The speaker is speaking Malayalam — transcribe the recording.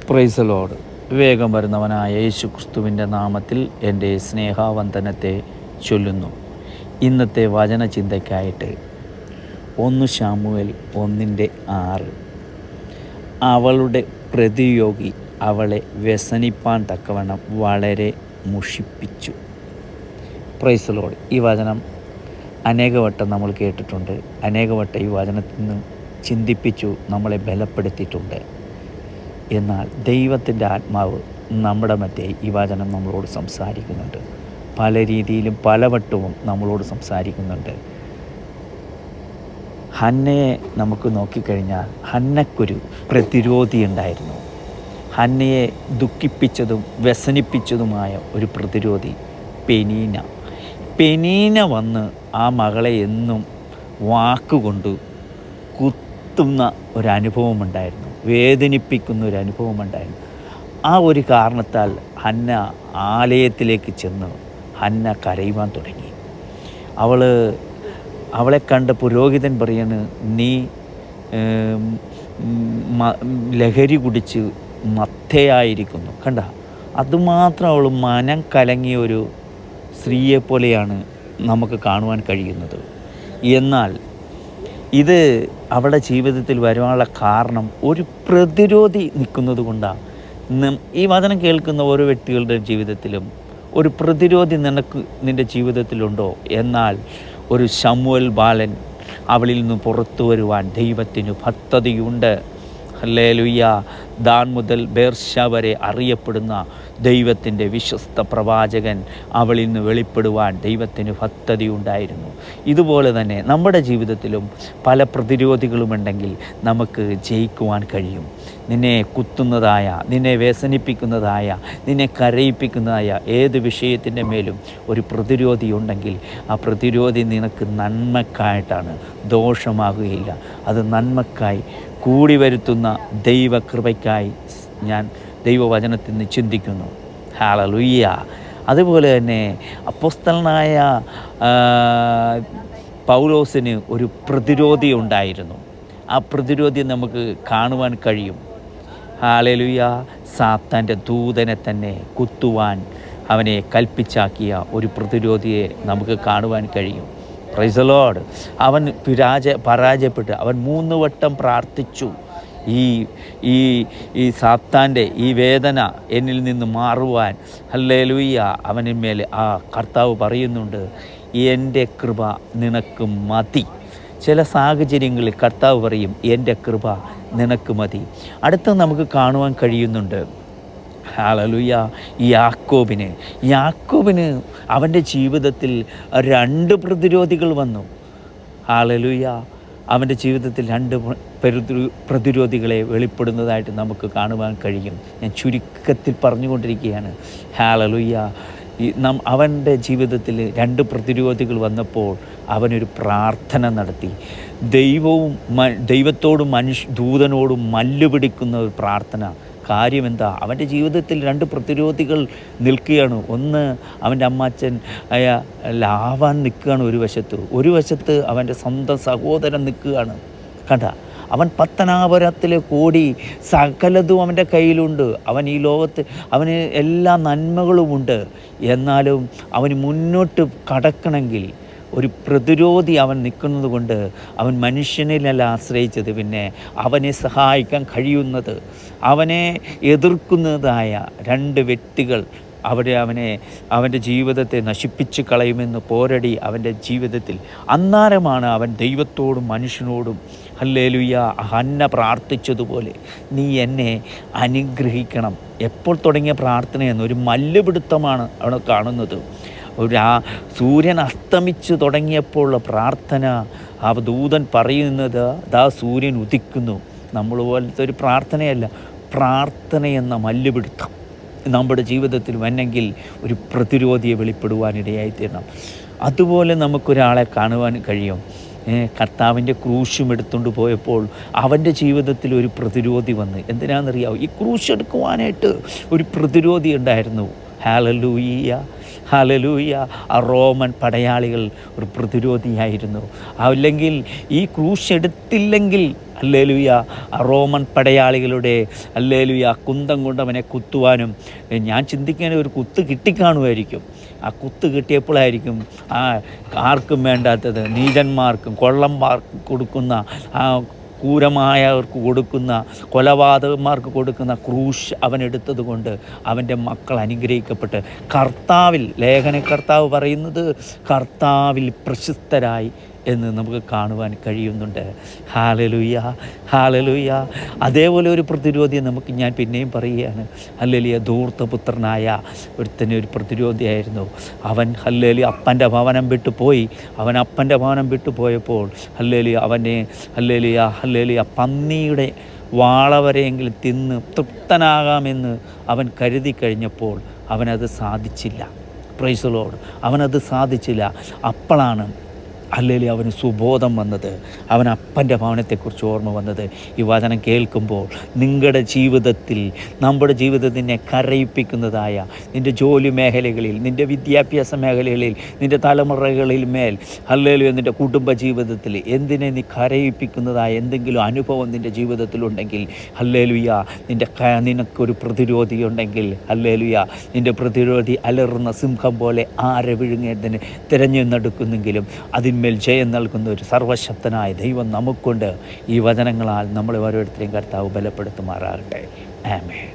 Praise Lord. വേഗം വരുന്നവനായ യേശു ക്രിസ്തുവിൻ്റെ നാമത്തിൽ എൻ്റെ സ്നേഹാവന്ദനത്തെ ചൊല്ലുന്നു. ഇന്നത്തെ വചനചിന്തയ്ക്കായിട്ട് 1 ശമൂവേൽ 1:6. അവളുടെ പ്രതിയോഗി അവളെ വ്യസനിപ്പാൻ തക്കവണ്ണം വളരെ മുഷിപ്പിച്ചു. Praise Lord. ഈ വചനം അനേകവട്ടം നമ്മൾ കേട്ടിട്ടുണ്ട്. അനേകവട്ടം ഈ വചനത്തിൽ നിന്ന് ചിന്തിപ്പിച്ചു, നമ്മളെ ബലപ്പെടുത്തിയിട്ടുണ്ട്. എന്നാൽ ദൈവത്തിൻ്റെ ആത്മാവ് നമ്മുടെ മധ്യേ ഈ വചനം നമ്മളോട് സംസാരിക്കുന്നുണ്ട്. പല രീതിയിലും പലവട്ടവും നമ്മളോട് സംസാരിക്കുന്നുണ്ട്. ഹന്നയെ നമുക്ക് നോക്കിക്കഴിഞ്ഞാൽ ഹന്നക്കൊരു പ്രതിരോധി ഉണ്ടായിരുന്നു. ഹന്നയെ ദുഃഖിപ്പിച്ചതും വ്യസനിപ്പിച്ചതുമായ ഒരു പ്രതിരോധി പെനീന വന്ന് ആ മകളെ എന്നും വാക്കുകൊണ്ട് കുത്തുന്ന ഒരനുഭവമുണ്ടായിരുന്നു, വേദനിപ്പിക്കുന്ന ഒരു അനുഭവമുണ്ടായിരുന്നു. ആ ഒരു കാരണത്താൽ ഹന്ന ആലയത്തിലേക്ക് ചെന്ന് ഹന്ന കരയുവാൻ തുടങ്ങി. അവളെ കണ്ട പുരോഹിതൻ പറയാണ്, നീ ലഹരി കുടിച്ച് മത്തയായിരിക്കുന്നു. കണ്ട, അതുമാത്രം അവൾ മനം കലങ്ങിയ ഒരു സ്ത്രീയെപ്പോലെയാണ് നമുക്ക് കാണുവാൻ കഴിയുന്നത്. എന്നാൽ ഇത് അവളുടെ ജീവിതത്തിൽ വരുവാനുള്ള കാരണം ഒരു പ്രതിരോധി നിൽക്കുന്നത് കൊണ്ടാണ്. ഈ വചനം കേൾക്കുന്ന ഓരോ വ്യക്തികളുടെ ജീവിതത്തിലും ഒരു പ്രതിരോധി നിൻ്റെ ജീവിതത്തിലുണ്ടോ? എന്നാൽ ഒരു ശമൂവേൽ ബാലൻ അവളിൽ നിന്ന് പുറത്തു വരുവാൻ ദൈവത്തിന് പദ്ധതിയുണ്ട്. ഹല്ലേലൂയ. ദാൻ മുതൽ ബേർശ വരെ അറിയപ്പെടുന്ന ദൈവത്തിൻ്റെ വിശ്വസ്ത പ്രവാചകൻ അവളിൽ നിന്ന് വെളിപ്പെടുവാൻ ദൈവത്തിന് പദ്ധതി ഉണ്ടായിരുന്നു. ഇതുപോലെ തന്നെ നമ്മുടെ ജീവിതത്തിലും പല പ്രതിരോധികളുമുണ്ടെങ്കിൽ നമുക്ക് ജയിക്കുവാൻ കഴിയും. നിന്നെ കുത്തുന്നതായ, നിന്നെ വ്യസനിപ്പിക്കുന്നതായ, നിന്നെ കരയിപ്പിക്കുന്നതായ ഏത് വിഷയത്തിൻ്റെ മേലും ഒരു പ്രതിരോധി ഉണ്ടെങ്കിൽ ആ പ്രതിരോധി നിനക്ക് നന്മക്കായിട്ടാണ്, ദോഷമാകുകയില്ല. അത് നന്മക്കായി കൂടി വരുത്തുന്ന ദൈവകൃപയ്ക്കായി ഞാൻ ദൈവവചനത്തിൽ നിന്ന് ചിന്തിക്കുന്നു. ഹല്ലേലൂയ. അതുപോലെ തന്നെ അപ്പോസ്തലനായ പൗലോസിന് ഒരു പ്രതിരോധി ഉണ്ടായിരുന്നു. ആ പ്രതിരോധി നമുക്ക് കാണുവാൻ കഴിയും. ഹല്ലേലൂയ. സാത്താൻ്റെ ദൂതനെ തന്നെ കുത്തുവാൻ അവനെ കൽപ്പിച്ചാക്കിയ ഒരു പ്രതിരോധിയെ നമുക്ക് കാണുവാൻ കഴിയും. Praise the Lord. അവൻ പരാജയപ്പെട്ട് അവൻ 3 വട്ടം പ്രാർത്ഥിച്ചു, ഈ സാത്താൻ്റെ ഈ വേദന എന്നിൽ നിന്ന് മാറുവാൻ. ഹല്ലേലൂയ. അവനിന്മേൽ ആ കർത്താവ് പറയുന്നുണ്ട്, എൻ്റെ കൃപ നിനക്ക് മതി. ചില സാഹചര്യങ്ങളിൽ കർത്താവ് പറയും, എൻ്റെ കൃപ നിനക്ക് മതി. അടുത്ത നമുക്ക് കാണുവാൻ കഴിയുന്നുണ്ട്. ഹല്ലേലൂയ. യാക്കോബിന് അവൻ്റെ ജീവിതത്തിൽ 2 പ്രതിരോധികൾ വന്നു. ഹല്ലേലൂയ. അവൻ്റെ ജീവിതത്തിൽ 2 പ്രതിരോധികളെ വെളിപ്പെടുന്നതായിട്ട് നമുക്ക് കാണുവാൻ കഴിയും. ഞാൻ ചുരുക്കത്തിൽ പറഞ്ഞുകൊണ്ടിരിക്കുകയാണ്. ഹല്ലേലൂയ. അവൻ്റെ ജീവിതത്തിൽ 2 പ്രതിരോധികൾ വന്നപ്പോൾ അവനൊരു പ്രാർത്ഥന നടത്തി. ദൈവത്തോടും ദൂതനോടും മല്ലുപിടിക്കുന്ന ഒരു പ്രാർത്ഥന. കാര്യം എന്താ? അവൻ്റെ ജീവിതത്തിൽ 2 പ്രതിരോധികൾ നിൽക്കുകയാണ്. ഒന്ന്, അവൻ്റെ അമ്മാച്ചൻ ലാവാൻ നിൽക്കുകയാണ് ഒരു വശത്ത് അവൻ്റെ സ്വന്തം സഹോദരൻ നിൽക്കുകയാണ്. കണ്ട, അവൻ പത്തനാപുരത്തിലെ കോടി സകലതും അവൻ്റെ കയ്യിലുണ്ട്. അവൻ ഈ ലോകത്ത് അവന് എല്ലാ നന്മകളുമുണ്ട്. എന്നാലും അവന് മുന്നോട്ട് കടക്കണമെങ്കിൽ ഒരു പ്രതിരോധി അവൻ നിൽക്കുന്നത് കൊണ്ട് അവൻ മനുഷ്യനിലല്ല ആശ്രയിച്ചത്, പിന്നെ അവനെ സഹായിക്കാൻ കഴിയുന്നത്, അവനെ എതിർക്കുന്നതായ 2 വ്യക്തികൾ അവൻ്റെ ജീവിതത്തെ നശിപ്പിച്ച് കളയുമെന്ന് പോരടി അവൻ്റെ ജീവിതത്തിൽ. അന്നേരമാണ് അവൻ ദൈവത്തോടും മനുഷ്യനോടും ഹല്ലേലൂയ ഹന്ന പ്രാർത്ഥിച്ചതുപോലെ, നീ എന്നെ അനുഗ്രഹിക്കണം. എപ്പോൾ തുടങ്ങിയ പ്രാർത്ഥനയെന്ന് ഒരു മല്ലുപിടുത്തമാണ് അവിടെ കാണുന്നത്. സൂര്യൻ അസ്തമിച്ച് തുടങ്ങിയപ്പോഴുള്ള പ്രാർത്ഥന. ആ ദൂതൻ പറയുന്നത്, ദാ സൂര്യൻ ഉദിക്കുന്നു. നമ്മൾ പോലത്തെ ഒരു പ്രാർത്ഥനയല്ല, പ്രാർത്ഥനയെന്ന മല്ലുപിടുത്തം നമ്മുടെ ജീവിതത്തിൽ വന്നെങ്കിൽ ഒരു പ്രതിരോധിയെ വെളിപ്പെടുവാനിടയായിത്തീരണം. അതുപോലെ നമുക്കൊരാളെ കാണുവാൻ കഴിയും. കർത്താവിൻ്റെ ക്രൂശും എടുത്തുകൊണ്ട് പോയപ്പോൾ അവൻ്റെ ജീവിതത്തിൽ ഒരു പ്രതിരോധി വന്ന്. എന്തിനാണെന്നറിയാമോ? ഈ ക്രൂശ് എടുക്കുവാനായിട്ട് ഒരു പ്രതിരോധി ഉണ്ടായിരുന്നു. ഹല്ലേലൂയ. ഹല്ലേലൂയ. ആ റോമൻ പടയാളികൾ ഒരു പ്രതിരോധിയായിരുന്നു. അല്ലെങ്കിൽ ഈ ക്രൂശ് എടുത്തില്ലെങ്കിൽ ഹല്ലേലൂയ ആ റോമൻ പടയാളികളുടെ ഹല്ലേലൂയ കുന്തം കൊണ്ട് അവനെ കുത്തുവാനും, ഞാൻ ചിന്തിക്കാൻ ഒരു കുത്ത് കിട്ടിക്കാണുമായിരിക്കും. ആ കുത്ത് കിട്ടിയപ്പോഴായിരിക്കും ആ ആർക്കും വേണ്ടാത്തത് നീചന്മാർക്കും കൊള്ളന്മാർക്കും കൊടുക്കുന്ന ആ ക്രൂരമായവർക്ക് കൊടുക്കുന്ന കൊലപാതകന്മാർക്ക് കൊടുക്കുന്ന ക്രൂശ് അവനെടുത്തത് കൊണ്ട് അവൻ്റെ മക്കൾ അനുഗ്രഹിക്കപ്പെട്ട് കർത്താവിൽ, ലേഖനകർത്താവ് പറയുന്നത് കർത്താവിൽ പ്രശസ്തരായി എന്ന് നമുക്ക് കാണുവാൻ കഴിയുന്നുണ്ട്. Hallelujah, hallelujah. അതേപോലെ ഒരു പ്രതിരോധി നമുക്ക് ഞാൻ പിന്നെയും പറയുകയാണ്. ഹല്ലേലൂയ. ധൂർത്തപുത്രനായ ഒരുത്തനെ ഒരു പ്രതിരോധിയായിരുന്നു. അവൻ ഹല്ലേലൂയ അപ്പൻ്റെ ഭവനം വിട്ടു പോയി. അവൻ അപ്പൻ്റെ ഭവനം വിട്ടു പോയപ്പോൾ ഹല്ലേലൂയ അവനെ ഹല്ലേലൂയ ഹല്ലേലൂയ പന്നിയുടെ വാളവരെയെങ്കിലും തിന്ന് തൃപ്തനാകാമെന്ന് അവൻ കരുതി കഴിഞ്ഞപ്പോൾ അവനത് സാധിച്ചില്ല. Praise the Lord. അവനത് സാധിച്ചില്ല. അപ്പോഴാണ് ഹല്ലേലൂയ അവന് സുബോധം വന്നത്, അവൻ അപ്പൻ്റെ ഭവനത്തെക്കുറിച്ച് ഓർമ്മ വന്നത്. ഈ വചനം കേൾക്കുമ്പോൾ നിങ്ങളുടെ ജീവിതത്തിൽ, നമ്മുടെ ജീവിതത്തിനെ കരയിപ്പിക്കുന്നതായ നിൻ്റെ ജോലി മേഖലകളിൽ, നിൻ്റെ വിദ്യാഭ്യാസ മേഖലകളിൽ, നിൻ്റെ തലമുറകളിൽ മേൽ ഹല്ലേലൂയ നിൻ്റെ കുടുംബ ജീവിതത്തിൽ എന്തിനെ നീ കരയിപ്പിക്കുന്നതായ എന്തെങ്കിലും അനുഭവം നിൻ്റെ ജീവിതത്തിലുണ്ടെങ്കിൽ ഹല്ലേലൂയ നിനക്കൊരു പ്രതിരോധി ഉണ്ടെങ്കിൽ ഹല്ലേലൂയ നിൻ്റെ പ്രതിരോധി അലറുന്ന സിംഹം പോലെ ആരെ വിഴുങ്ങേണ്ടതിന് തിരഞ്ഞെടുക്കുന്നെങ്കിലും അതിന്മേൽ ജയം നൽകുന്ന ഒരു സർവശക്തനായ ദൈവം നമുക്കുണ്ട്. ഈ വചനങ്ങളാൽ നമ്മളെ ഓരോരുത്തരെയും കർത്താവ് ബലപ്പെടുത്തുമാറാകട്ടെ. ആമേൻ.